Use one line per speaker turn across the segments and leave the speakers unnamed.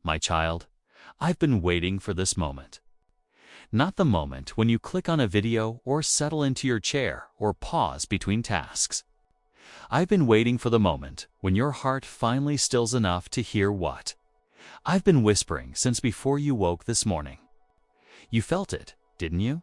My child, I've been waiting for this moment. Not the moment when you click on a video or settle into your chair or pause between tasks. I've been waiting for the moment when your heart finally stills enough to hear what I've been whispering since before you woke this morning. You felt it, didn't you?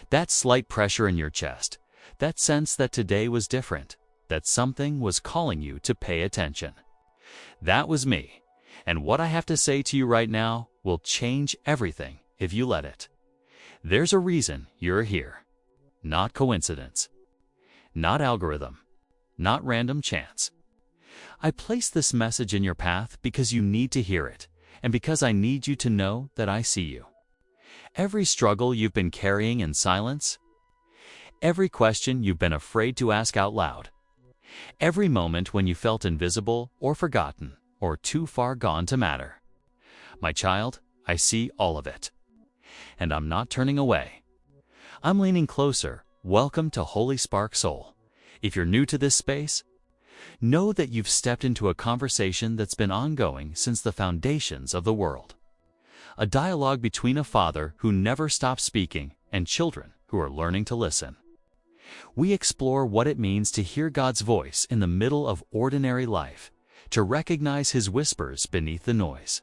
That slight pressure in your chest, that sense that today was different, that something was calling you to pay attention. That was me, and what I have to say to you right now will change everything if you let it. There's a reason you're here. Not coincidence. Not algorithm. Not random chance. I place this message in your path because you need to hear it, and because I need you to know that I see you. Every struggle you've been carrying in silence, every question you've been afraid to ask out loud, every moment when you felt invisible or forgotten or too far gone to matter. My child, I see all of it. And I'm not turning away. I'm leaning closer. Welcome to Holy Spark Soul. If you're new to this space, know that you've stepped into a conversation that's been ongoing since the foundations of the world. A dialogue between a father who never stops speaking and children who are learning to listen. We explore what it means to hear God's voice in the middle of ordinary life, to recognize His whispers beneath the noise.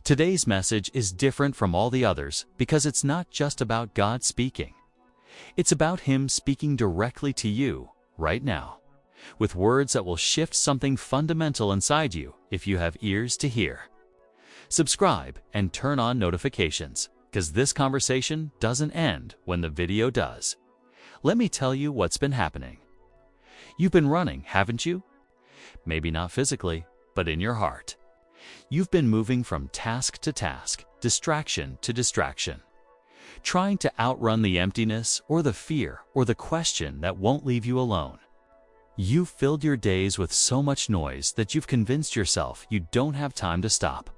Today's message is different from all the others because it's not just about God speaking. It's about Him speaking directly to you right now, with words that will shift something fundamental inside you if you have ears to hear. Subscribe and turn on notifications, because this conversation doesn't end when the video does. Let me tell you what's been happening. You've been running, haven't you? Maybe not physically, but in your heart. You've been moving from task to task, distraction to distraction, trying to outrun the emptiness or the fear or the question that won't leave you alone. You've filled your days with so much noise that you've convinced yourself you don't have time to stop.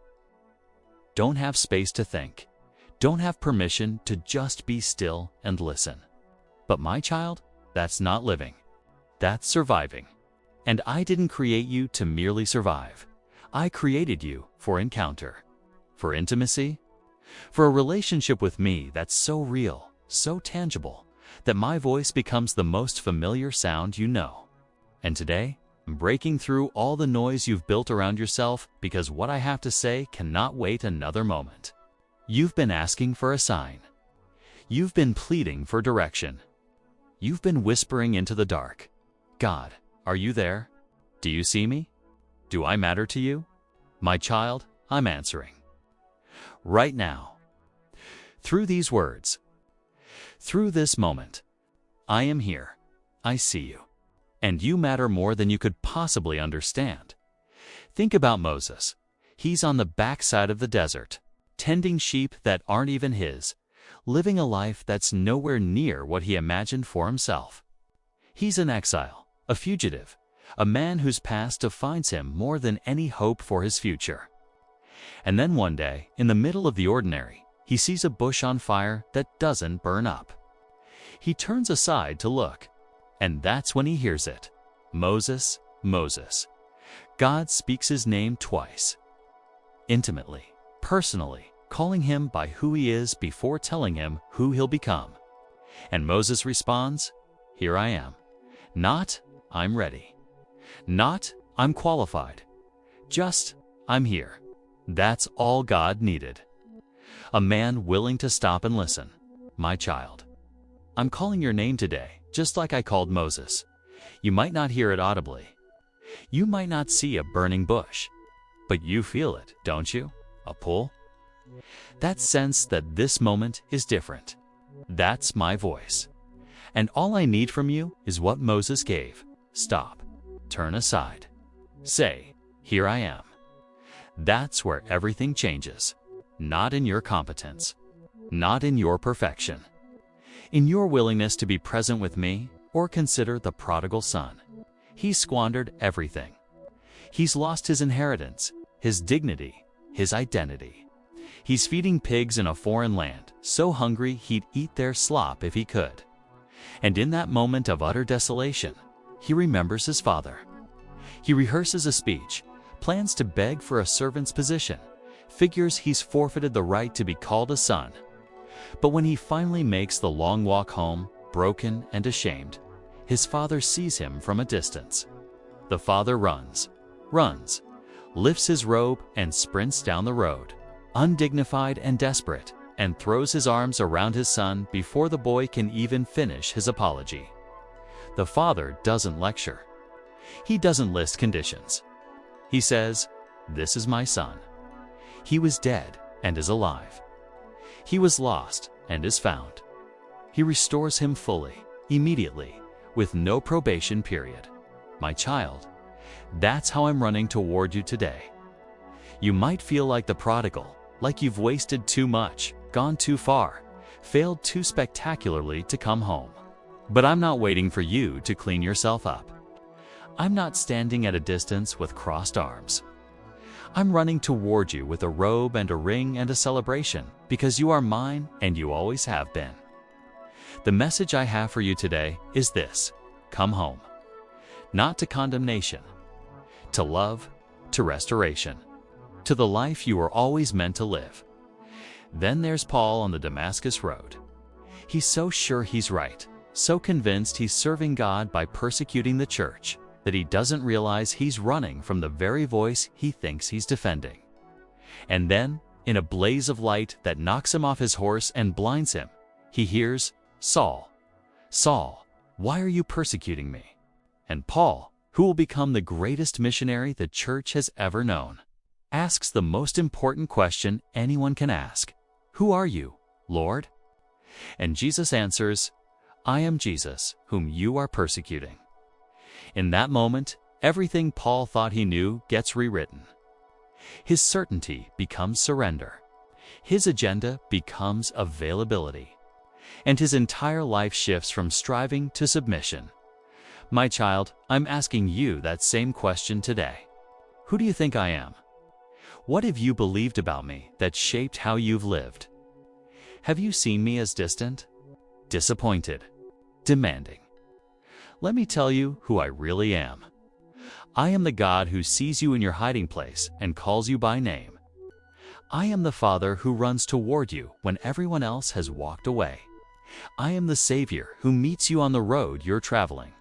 Don't have space to think. Don't have permission to just be still and listen. But my child, that's not living. That's surviving. And I didn't create you to merely survive. I created you for encounter, for intimacy, for a relationship with me that's so real, so tangible, that my voice becomes the most familiar sound you know. And today, I'm breaking through all the noise you've built around yourself because what I have to say cannot wait another moment. You've been asking for a sign. You've been pleading for direction. You've been whispering into the dark. God, are you there? Do you see me? Do I matter to you? My child, I'm answering. Right now. Through these words. Through this moment. I am here. I see you. And you matter more than you could possibly understand. Think about Moses. He's on the backside of the desert, tending sheep that aren't even his, living a life that's nowhere near what he imagined for himself. He's an exile, a fugitive, a man whose past defines him more than any hope for his future. And then one day, in the middle of the ordinary, he sees a bush on fire that doesn't burn up. He turns aside to look, and that's when he hears it. Moses, Moses. God speaks his name twice. Intimately, personally, calling him by who he is before telling him who he'll become. And Moses responds, "Here I am." Not, "I'm ready." Not, "I'm qualified." Just, "I'm here." That's all God needed. A man willing to stop and listen. My child, I'm calling your name today, just like I called Moses. You might not hear it audibly. You might not see a burning bush, but you feel it, don't you? A pull? That sense that this moment is different. That's my voice. And all I need from you is what Moses gave. Stop. Turn aside. Say, "Here I am." That's where everything changes. Not in your competence. Not in your perfection. In your willingness to be present with me, or consider the prodigal son. He squandered everything. He's lost his inheritance, his dignity, his identity. He's feeding pigs in a foreign land, so hungry he'd eat their slop if he could. And in that moment of utter desolation, he remembers his father. He rehearses a speech, plans to beg for a servant's position, figures he's forfeited the right to be called a son. But when he finally makes the long walk home, broken and ashamed, his father sees him from a distance. The father runs, lifts his robe and sprints down the road, undignified and desperate, and throws his arms around his son before the boy can even finish his apology. The father doesn't lecture. He doesn't list conditions. He says, "This is my son. He was dead and is alive. He was lost and is found." He restores him fully, immediately, with no probation period. My child, that's how I'm running toward you today. You might feel like the prodigal, like you've wasted too much, gone too far, failed too spectacularly to come home. But I'm not waiting for you to clean yourself up. I'm not standing at a distance with crossed arms. I'm running toward you with a robe and a ring and a celebration, because you are mine and you always have been. The message I have for you today is this: come home. Not to condemnation, to love, to restoration, to the life you were always meant to live. Then there's Paul on the Damascus Road. He's so sure he's right, so convinced he's serving God by persecuting the church, that he doesn't realize he's running from the very voice he thinks he's defending. And then, in a blaze of light that knocks him off his horse and blinds him, he hears, "Saul, Saul, why are you persecuting me?" And Paul, who will become the greatest missionary the church has ever known, asks the most important question anyone can ask: "Who are you, Lord?" And Jesus answers, "I am Jesus, whom you are persecuting." In that moment, everything Paul thought he knew gets rewritten. His certainty becomes surrender. His agenda becomes availability. And his entire life shifts from striving to submission. My child, I'm asking you that same question today. Who do you think I am? What have you believed about me that shaped how you've lived? Have you seen me as distant, disappointed, demanding? Let me tell you who I really am. I am the God who sees you in your hiding place and calls you by name. I am the Father who runs toward you when everyone else has walked away. I am the Savior who meets you on the road you're traveling,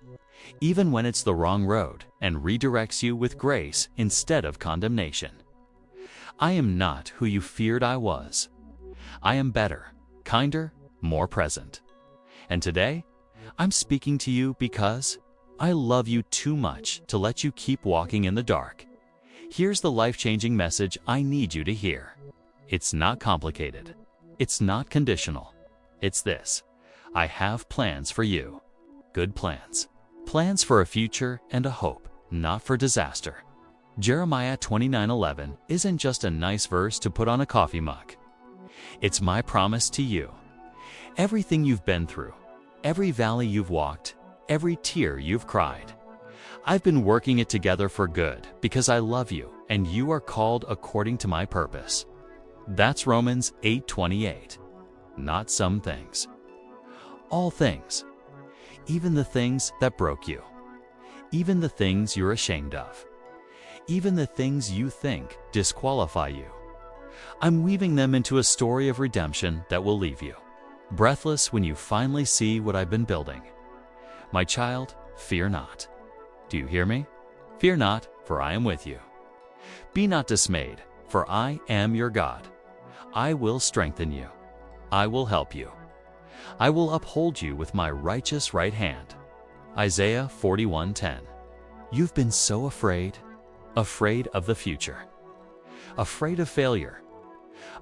even when it's the wrong road, and redirects you with grace instead of condemnation. I am not who you feared I was. I am better, kinder, more present. And today, I'm speaking to you because I love you too much to let you keep walking in the dark. Here's the life-changing message I need you to hear. It's not complicated. It's not conditional. It's this: I have plans for you. Good plans. Plans for a future and a hope, not for disaster. Jeremiah 29:11 isn't just a nice verse to put on a coffee mug. It's my promise to you. Everything you've been through, every valley you've walked, every tear you've cried, I've been working it together for good because I love you and you are called according to my purpose. That's Romans 8:28. Not some things. All things. Even the things that broke you. Even the things you're ashamed of. Even the things you think disqualify you. I'm weaving them into a story of redemption that will leave you breathless when you finally see what I've been building. My child, fear not. Do you hear me? Fear not, for I am with you. Be not dismayed, for I am your God. I will strengthen you. I will help you. I will uphold you with my righteous right hand. Isaiah 41:10. You've been so afraid of the future, afraid of failure,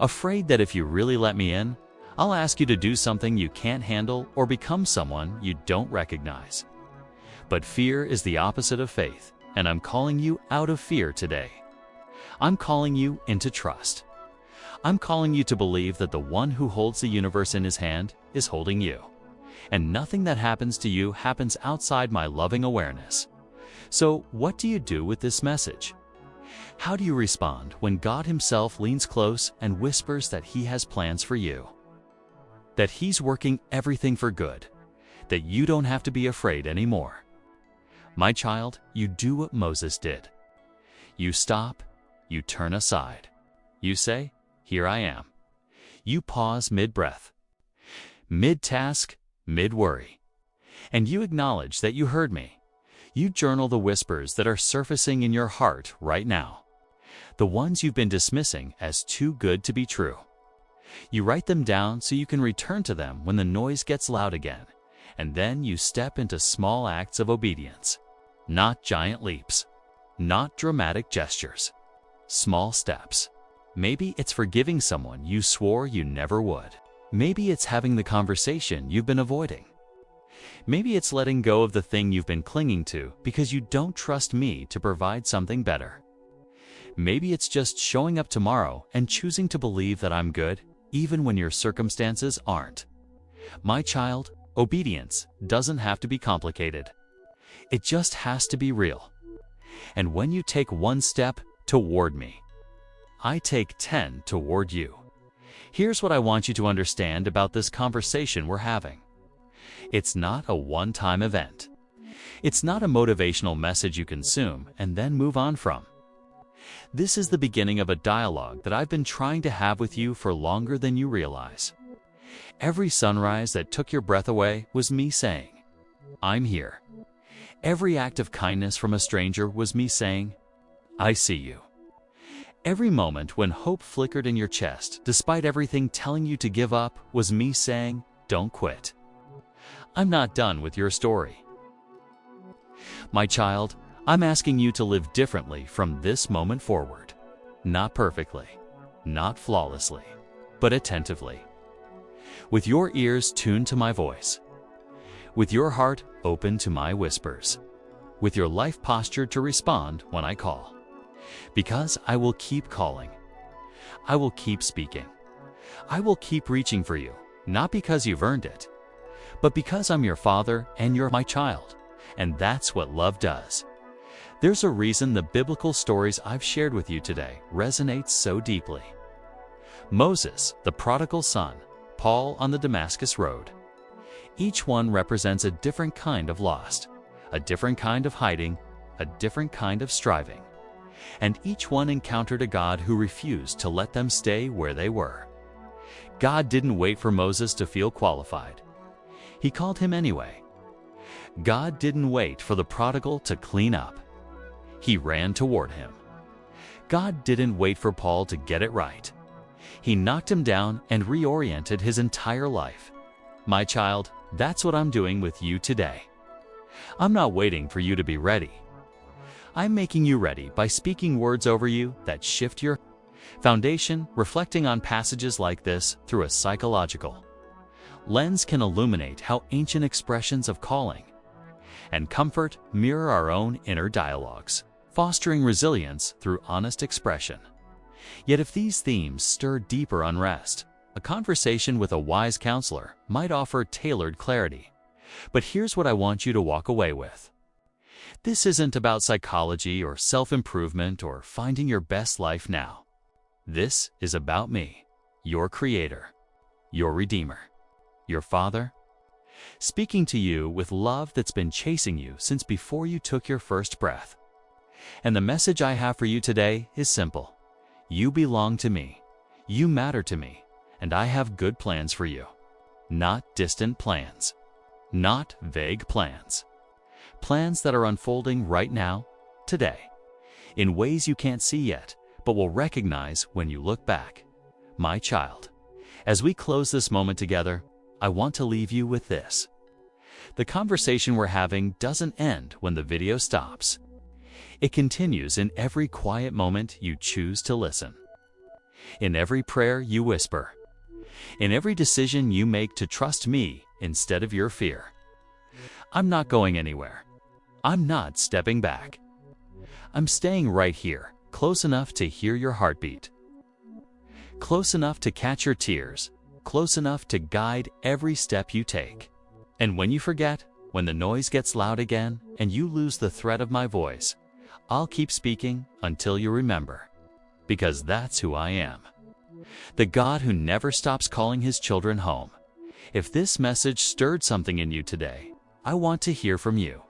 afraid that if you really let me in, I'll ask you to do something you can't handle or become someone you don't recognize. But fear is the opposite of faith, and I'm calling you out of fear today. I'm calling you into trust. I'm calling you to believe that the one who holds the universe in his hand is holding you, and nothing that happens to you happens outside my loving awareness. So what do you do with this message? How do you respond when God himself leans close and whispers that he has plans for you? That he's working everything for good, that you don't have to be afraid anymore. My child, you do what Moses did. You stop, you turn aside. You say, "Here I am." You pause mid-breath, mid-task, mid-worry, and you acknowledge that you heard me. You journal the whispers that are surfacing in your heart right now, the ones you've been dismissing as too good to be true. You write them down so you can return to them when the noise gets loud again, and then you step into small acts of obedience. Not giant leaps, not dramatic gestures, small steps. Maybe it's forgiving someone you swore you never would. Maybe it's having the conversation you've been avoiding. Maybe it's letting go of the thing you've been clinging to because you don't trust me to provide something better. Maybe it's just showing up tomorrow and choosing to believe that I'm good, even when your circumstances aren't. My child, obedience doesn't have to be complicated. It just has to be real. And when you take one step toward me, I take 10 toward you. Here's what I want you to understand about this conversation we're having. It's not a one-time event. It's not a motivational message you consume and then move on from. This is the beginning of a dialogue that I've been trying to have with you for longer than you realize. Every sunrise that took your breath away was me saying, "I'm here." Every act of kindness from a stranger was me saying, "I see you." Every moment when hope flickered in your chest, despite everything telling you to give up, was me saying, "Don't quit." I'm not done with your story. My child, I'm asking you to live differently from this moment forward. Not perfectly, not flawlessly, but attentively. With your ears tuned to my voice. With your heart open to my whispers. With your life postured to respond when I call. Because I will keep calling. I will keep speaking. I will keep reaching for you, not because you've earned it, but because I'm your father and you're my child, and that's what love does. There's a reason the biblical stories I've shared with you today resonate so deeply. Moses, the prodigal son, Paul on the Damascus road. Each one represents a different kind of lost, a different kind of hiding, a different kind of striving. And each one encountered a God who refused to let them stay where they were. God didn't wait for Moses to feel qualified. He called him anyway. God didn't wait for the prodigal to clean up. He ran toward him. God didn't wait for Paul to get it right. He knocked him down and reoriented his entire life. My child, that's what I'm doing with you today. I'm not waiting for you to be ready. I'm making you ready by speaking words over you that shift your foundation. Reflecting on passages like this through a psychological lens can illuminate how ancient expressions of calling and comfort mirror our own inner dialogues, fostering resilience through honest expression. Yet if these themes stir deeper unrest, a conversation with a wise counselor might offer tailored clarity. But here's what I want you to walk away with. This isn't about psychology or self-improvement or finding your best life now. This is about me, your Creator, your Redeemer, your Father, speaking to you with love that's been chasing you since before you took your first breath. And the message I have for you today is simple. You belong to me, you matter to me, and I have good plans for you. Not distant plans, not vague plans. Plans that are unfolding right now, today, in ways you can't see yet, but will recognize when you look back. My child, as we close this moment together, I want to leave you with this. The conversation we're having doesn't end when the video stops. It continues in every quiet moment you choose to listen. In every prayer you whisper. In every decision you make to trust me instead of your fear. I'm not going anywhere. I'm not stepping back. I'm staying right here, close enough to hear your heartbeat. Close enough to catch your tears. Close enough to guide every step you take. And when you forget, when the noise gets loud again and you lose the thread of my voice, I'll keep speaking until you remember. Because that's who I am. The God who never stops calling his children home. If this message stirred something in you today, I want to hear from you.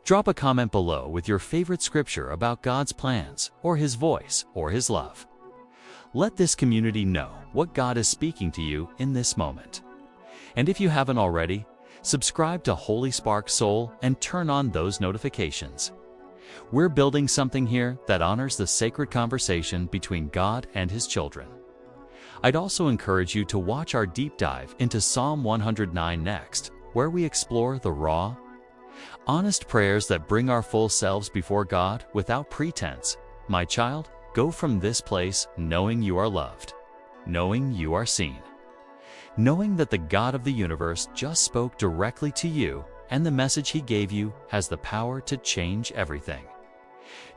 Drop a comment below with your favorite scripture about God's plans, or his voice, or his love. Let this community know what God is speaking to you in this moment. And if you haven't already, subscribe to Holy Spark Soul and turn on those notifications. We're building something here that honors the sacred conversation between God and His children. I'd also encourage you to watch our deep dive into Psalm 109 next, where we explore the raw, honest prayers that bring our full selves before God without pretense. My child, go from this place knowing you are loved, knowing you are seen, knowing that the God of the universe just spoke directly to you, and the message He gave you has the power to change everything.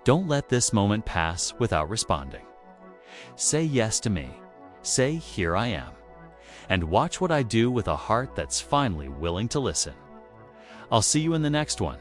Don't let this moment pass without responding. Say yes to me. Say, "Here I am," and watch what I do with a heart that's finally willing to listen. I'll see you in the next one.